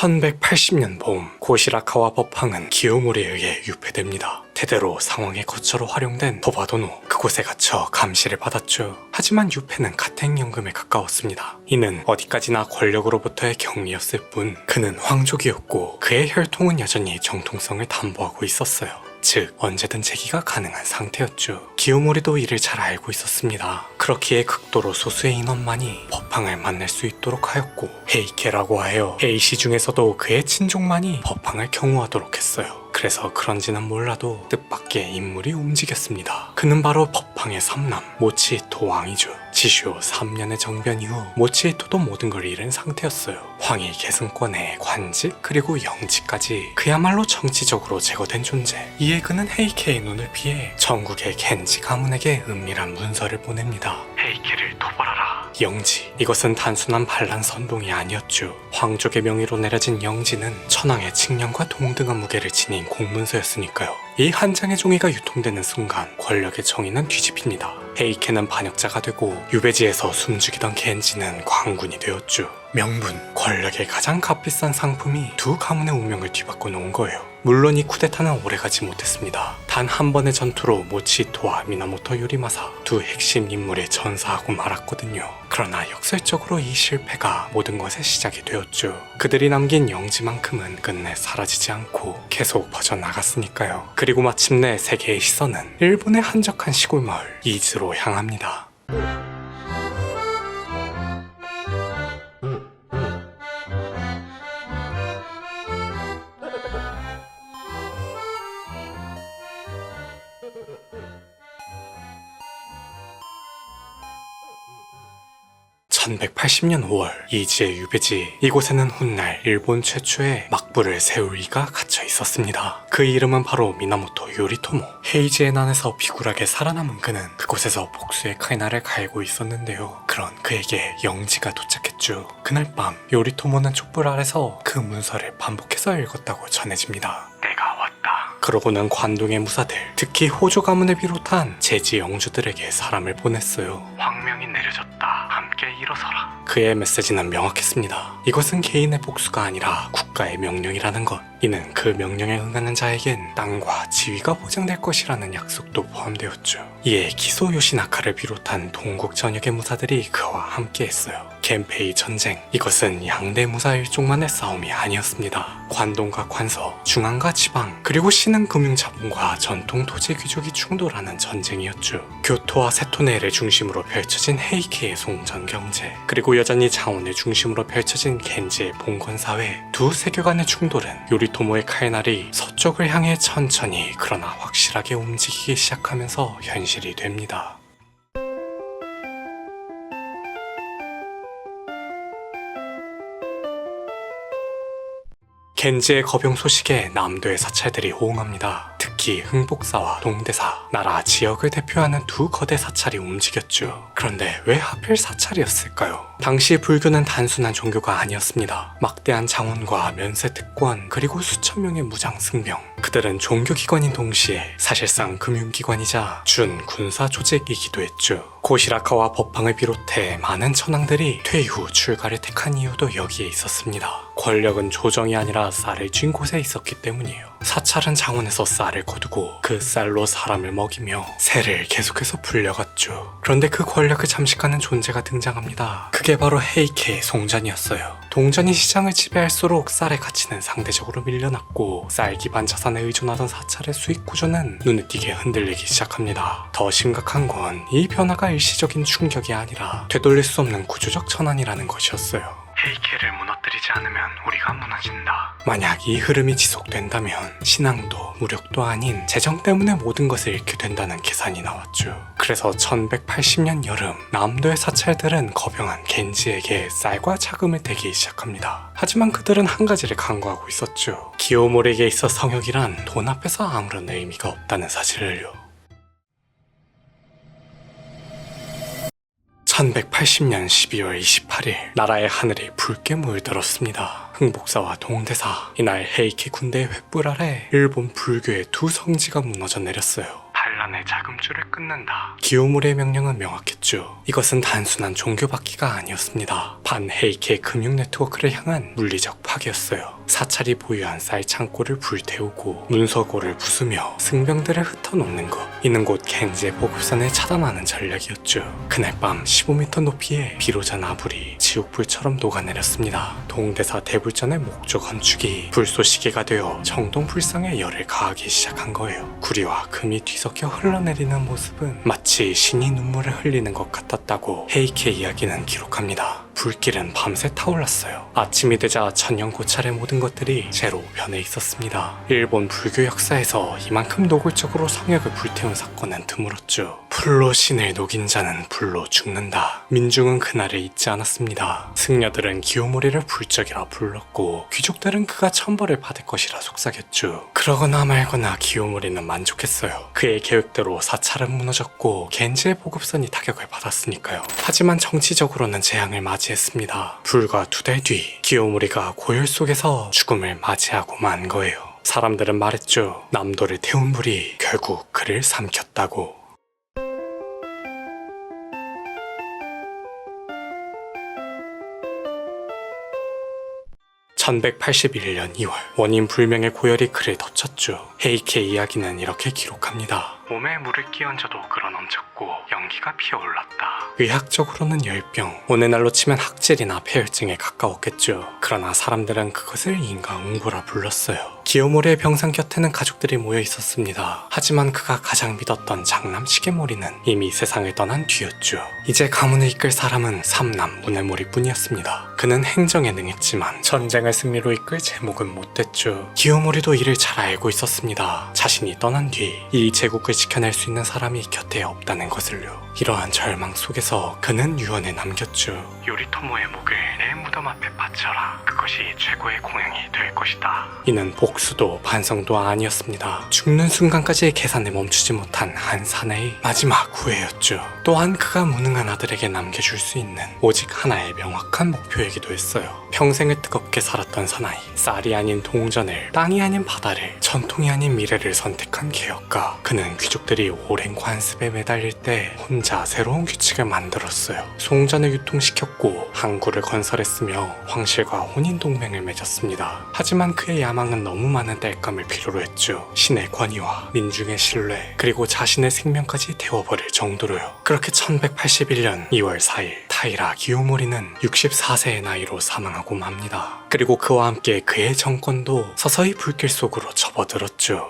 1180년 봄, 고시라카와 법황은 기요모리에 의해 유폐됩니다. 대대로 상황의 거처로 활용된 도바도노, 그곳에 갇혀 감시를 받았죠. 하지만 유폐는 가택연금에 가까웠습니다. 이는 어디까지나 권력으로부터의 격리였을 뿐 그는 황족이었고 그의 혈통은 여전히 정통성을 담보하고 있었어요. 즉 언제든 재기가 가능한 상태였죠. 기요모리도 이를 잘 알고 있었습니다. 그렇기에 극도로 소수의 인원만이 법황을 만날 수 있도록 하였고 헤이케라고 하여 헤이시 중에서도 그의 친족만이 법황을 경호하도록 했어요. 그래서 그런지는 몰라도 뜻밖의 인물이 움직였습니다. 그는 바로 법황의 삼남 모치히토 왕이죠. 지슈 3년의 정변 이후 모치히토도 모든 걸 잃은 상태였어요. 황위 계승권에 관직 그리고 영지까지 그야말로 정치적으로 제거된 존재. 이에 그는 헤이케의 눈을 피해 전국의 겐지 가문에게 은밀한 문서를 보냅니다. 헤이케를 도발하라. 영지, 이것은 단순한 반란 선동이 아니었죠. 황족의 명의로 내려진 영지는 천황의 칙령과 동등한 무게를 지닌 공문서였으니까요. 이 한 장의 종이가 유통되는 순간 권력의 정의는 뒤집힙니다. 헤이케는 반역자가 되고 유배지에서 숨죽이던 겐지는 광군이 되었죠. 명분, 권력의 가장 값비싼 상품이 두 가문의 운명을 뒤바꿔 놓은 거예요. 물론 이 쿠데타는 오래가지 못했습니다. 단 한 번의 전투로 모치히토와 미나모토 요리마사 두 핵심 인물이 전사하고 말았거든요. 그러나 역설적으로 이 실패가 모든 것의 시작이 되었죠. 그들이 남긴 영지만큼은 끝내 사라지지 않고 계속 퍼져나갔으니까요. 그리고 마침내 세계의 시선은 일본의 한적한 시골 마을 이즈로 향합니다. (1180년 5월) 이지의 유배지, 이곳에는 훗날 일본 최초의 막부를 세울 이가 갇혀 있었습니다. 그 이름은 바로 미나모토 요리토모. 헤이지의 난에서 비굴하게 살아남은 그는 그곳에서 복수의 칼날을 갈고 있었는데요. 그런 그에게 영지가 도착했죠. 그날 밤 요리토모는 촛불 아래서 그 문서를 반복해서 읽었다고 전해집니다. 내가 왔다. 그러고는 관동의 무사들, 특히 호조 가문을 비롯한 제지 영주들에게 사람을 보냈어요. 황명이 내려졌다. 함께 일어서라. 그의 메시지는 명확했습니다. 이것은 개인의 복수가 아니라 국가의 명령이라는 것. 이는 그 명령에 응하는 자에겐 땅과 지위가 보장될 것이라는 약속도 포함되었죠. 이에 기소 요시나카를 비롯한 동국 전역의 무사들이 그와 함께했어요. 겐페이 전쟁, 이것은 양대 무사 일족만의 싸움이 아니었습니다. 관동과 관서, 중앙과 지방, 그리고 신흥 금융 자본과 전통 토지 귀족이 충돌하는 전쟁이었죠. 교토와 세토네를 중심으로 펼쳐진 헤이케의 송전 경제, 그리고 여전히 장원을 중심으로 펼쳐진 겐지의 봉건 사회, 두 세계 간의 충돌은 요리토모의 칼날이 서쪽을 향해 천천히 그러나 확실하게 움직이기 시작하면서 현실이 됩니다. 겐지의 거병 소식에 남도의 사찰들이 호응합니다. 특히 흥복사와 동대사, 나라 지역을 대표하는 두 거대 사찰이 움직였죠. 그런데 왜 하필 사찰이었을까요? 당시 불교는 단순한 종교가 아니었습니다. 막대한 장원과 면세 특권, 그리고 수천 명의 무장 승병. 그들은 종교기관인 동시에 사실상 금융기관이자 준 군사 조직이기도 했죠. 고시라카와 법황을 비롯해 많은 천황들이 퇴위 후 출가를 택한 이유도 여기에 있었습니다. 권력은 조정이 아니라 쌀을 쥔 곳에 있었기 때문이에요. 사찰은 장원에서 쌀을 거두고 그 쌀로 사람을 먹이며 세를 계속해서 불려갔죠. 그런데 그 권력을 잠식하는 존재가 등장합니다. 그게 바로 헤이케의 송전이었어요. 동전이 시장을 지배할수록 쌀의 가치는 상대적으로 밀려났고 쌀 기반 자산에 의존하던 사찰의 수익 구조는 눈에 띄게 흔들리기 시작합니다. 더 심각한 건 이 변화가 일시적인 충격이 아니라 되돌릴 수 없는 구조적 전환이라는 것이었어요. 헤이케를 무너뜨리지 않으면 우리가 무너진다. 만약 이 흐름이 지속된다면 신앙도 무력도 아닌 재정 때문에 모든 것을 잃게 된다는 계산이 나왔죠. 그래서 1180년 여름 남도의 사찰들은 거병한 겐지에게 쌀과 자금을 대기 시작합니다. 하지만 그들은 한 가지를 간과하고 있었죠. 기요모리에게 있어 성역이란 돈 앞에서 아무런 의미가 없다는 사실을요. 1180년 12월 28일 나라의 하늘이 붉게 물들었습니다. 흥복사와 동대사, 이날 헤이케 군대의 횃불 아래 일본 불교의 두 성지가 무너져 내렸어요. 반란의 자금줄을 끊는다. 기요모리의 명령은 명확했죠. 이것은 단순한 종교받기가 아니었습니다. 반 헤이케의 금융 네트워크를 향한 물리적 파괴였어요. 사찰이 보유한 쌀 창고를 불태우고 문서고를 부수며 승병들을 흩어놓는 것. 이는 곧 겐지의 보급선을 차단하는 전략이었죠. 그날 밤 15m 높이의 비로자 나불이 지옥불처럼 녹아내렸습니다. 동대사 대불전의 목조 건축이 불쏘시개가 되어 정동불상에 열을 가하기 시작한 거예요. 구리와 금이 뒤섞여 흘러내리는 모습은 마치 신이 눈물을 흘리는 것 같았다고 헤이케 이야기는 기록합니다. 불길은 밤새 타올랐어요. 아침이 되자 천년 고찰의 모든 것들이 제로 변해 있었습니다. 일본 불교 역사에서 이만큼 노골적으로 성역을 불태운 사건은 드물었죠. 불로 신을 녹인 자는 불로 죽는다. 민중은 그날을 잊지 않았습니다. 승려들은 기요모리를 불적이라 불렀고 귀족들은 그가 천벌을 받을 것이라 속삭였죠. 그러거나 말거나 기요모리는 만족했어요. 그의 계획대로 사찰은 무너졌고 겐지의 보급선이 타격을 받았으니까요. 하지만 정치적으로는 재앙을 맞이했습니다. 불과 2달 뒤 기요모리가 고열 속에서 죽음을 맞이하고 만 거예요. 사람들은 말했죠. 남도를 태운 불이 결국 그를 삼켰다고. 1181년 2월 원인 불명의 고열이 그를 덮쳤죠. 헤이케 이야기는 이렇게 기록합니다. 몸에 물을 끼얹어도 끌어넘쳤고 연기가 피어올랐다. 의학적으로는 열병, 오늘날로 치면 학질이나 폐혈증에 가까웠겠죠. 그러나 사람들은 그것을 인과응보라 불렀어요. 기요모리의 병상 곁에는 가족들이 모여 있었습니다. 하지만 그가 가장 믿었던 장남 시게모리는 이미 세상을 떠난 뒤였죠. 이제 가문을 이끌 사람은 삼남 무네모리뿐이었습니다. 그는 행정에 능했지만 전쟁을 승리로 이끌 제목은 못됐죠. 기요모리도 이를 잘 알고 있었습니다. 자신이 떠난 뒤 이 제국을 지켜낼 수 있는 사람이 곁에 없다는 것을요. 이러한 절망 속에서 그는 유언을 남겼죠. 요리토모의 목을 내 무덤 앞에 바쳐라. 그것이 최고의 공양이 될 것이다. 이는 복수도 반성도 아니었습니다. 죽는 순간까지 계산을 멈추지 못한 한 사내의 마지막 후회였죠. 또한 그가 무능한 아들에게 남겨줄 수 있는 오직 하나의 명확한 목표이기도 했어요. 평생을 뜨겁게 살았던 사나이, 쌀이 아닌 동전을, 땅이 아닌 바다를, 전통이 아닌 미래를 선택한 개혁가. 그는 귀족들이 오랜 관습에 매달릴 때 혼자 새로운 규칙을 만들었어요. 송전을 유통시켰고 항구를 건설했으며 황실과 혼인동맹을 맺었습니다. 하지만 그의 야망은 너무 많은 땔감을 필요로 했죠. 신의 권위와 민중의 신뢰, 그리고 자신의 생명까지 태워버릴 정도로요. 그렇게 1181년 2월 4일 타이라 기요모리는 64세의 나이로 사망하고 맙니다. 그리고 그와 함께 그의 정권도 서서히 불길 속으로 접어들었죠.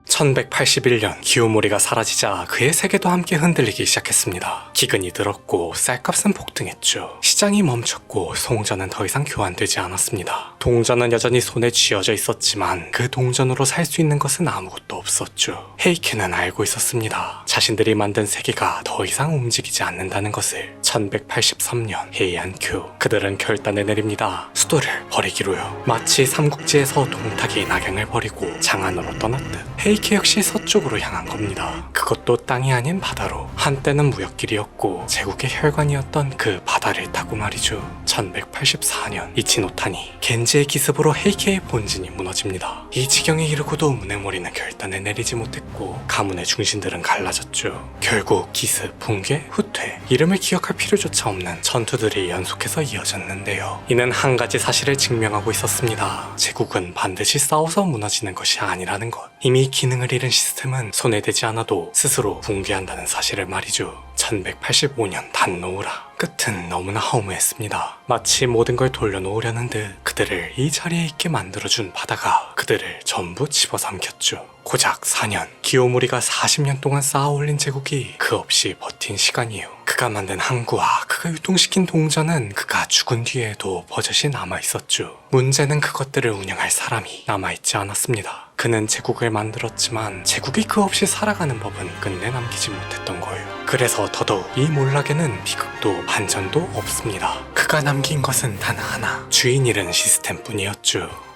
1181년 기요모리가 사라지자 그의 세계도 함께 흔들리기 시작했습니다. 기근이 들었고 쌀값은 폭등했죠. 시장이 멈췄고 송전은 더 이상 교환되지 않았습니다. 동전은 여전히 손에 쥐어져 있었지만 그 동전으로 살 수 있는 것은 아무것도 없었죠. 헤이케는 알고 있었습니다. 자신들이 만든 세계가 더 이상 움직이지 않는다는 것을. 1183년 헤이안큐, 그들은 결단을 내립니다. 수도를 버리기로요. 마치 삼국지에서 동탁이 낙양을 버리고 장안으로 떠났듯 헤이케 역시 서쪽으로 향한 겁니다. 그것도 땅이 아닌 바다로. 한때는 무역길이었고 제국의 혈관이었던 그 바다를 타고 말이죠. 1184년 이치노타니, 겐지의 기습으로 헤이케의 본진이 무너집니다. 이 지경에 이르고도 무네모리는 결단을 내리지 못했고 가문의 중심들은 갈라졌죠. 결국 기습, 붕괴, 후퇴, 이름을 기억할 필요조차 없는 전투들이 연속해서 이어졌는데요. 이는 한 가지 사실을 증명하고 있었습니다. 제국은 반드시 싸워서 무너지는 것이 아니라는 것. 이미 기능을 잃은 시스템은 손에 대지 않아도 스스로 붕괴한다는 사실을 말이죠. 1185년 단노우라. 끝은 너무나 허무했습니다. 마치 모든 걸 돌려놓으려는 듯 그들을 이 자리에 있게 만들어준 바다가 그들을 전부 집어삼켰죠. 고작 4년, 기요모리가 40년 동안 쌓아올린 제국이 그 없이 버틴 시간이에요. 그가 만든 항구와 그가 유통시킨 동전은 그가 죽은 뒤에도 버젓이 남아있었죠. 문제는 그것들을 운영할 사람이 남아있지 않았습니다. 그는 제국을 만들었지만 제국이 그 없이 살아가는 법은 끝내 남기지 못했던 거예요. 그래서 더더욱 이 몰락에는 비극도 반전도 없습니다. 그가 남긴 것은 단 하나, 주인 잃은 시스템뿐이었죠.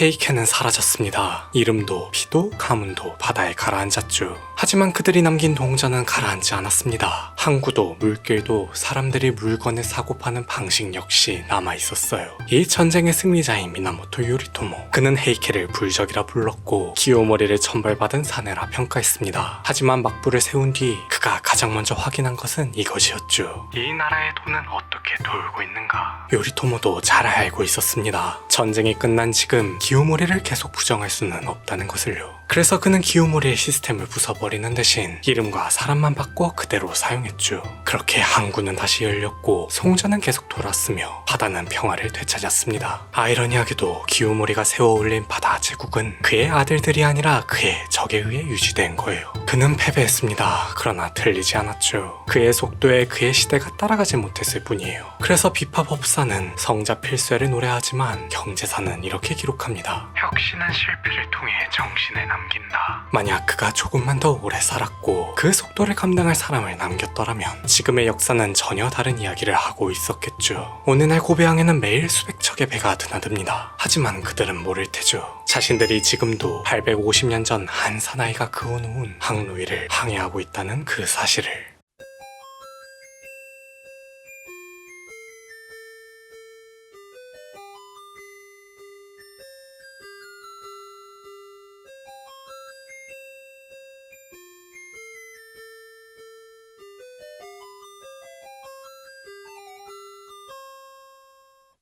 헤이케는 사라졌습니다. 이름도 피도 가문도 바다에 가라앉았죠. 하지만 그들이 남긴 동전은 가라앉지 않았습니다. 항구도 물길도 사람들이 물건을 사고 파는 방식 역시 남아 있었어요. 이 전쟁의 승리자인 미나모토 요리토모, 그는 헤이케를 불적이라 불렀고 기요모리를 천벌받은 사내라 평가했습니다. 하지만 막부를 세운 뒤 그가 가장 먼저 확인한 것은 이것이었죠. 이 나라의 돈은 어떻게 돌고 있는가? 요리토모도 잘 알고 있었습니다. 전쟁이 끝난 지금 기요모리를 계속 부정할 수는 없다는 것을요. 그래서 그는 기요모리의 시스템을 부숴버리는 대신 이름과 사람만 바꿔 그대로 사용했죠. 그렇게 항구는 다시 열렸고 송전은 계속 돌았으며 바다는 평화를 되찾았습니다. 아이러니하게도 기요모리가 세워 올린 바다 제국은 그의 아들들이 아니라 그의 적에 의해 유지된 거예요. 그는 패배했습니다. 그러나 틀리지 않았죠. 그의 속도에 그의 시대가 따라가지 못했을 뿐이에요. 그래서 비파 법사는 성자 필수애를 노래하지만 경제사는 이렇게 기록합니다. 혁신은 실패를 통해 정신을 남긴다. 만약 그가 조금만 더 오래 살았고 그 속도를 감당할 사람을 남겼더라면 지금의 역사는 전혀 다른 이야기를 하고 있었겠죠. 오늘날 고베항에는 매일 수백 척의 배가 드나듭니다. 하지만 그들은 모를 테죠. 자신들이 지금도 850년 전 한 사나이가 그어놓은 항로 위를 항해하고 있다는 그 사실을.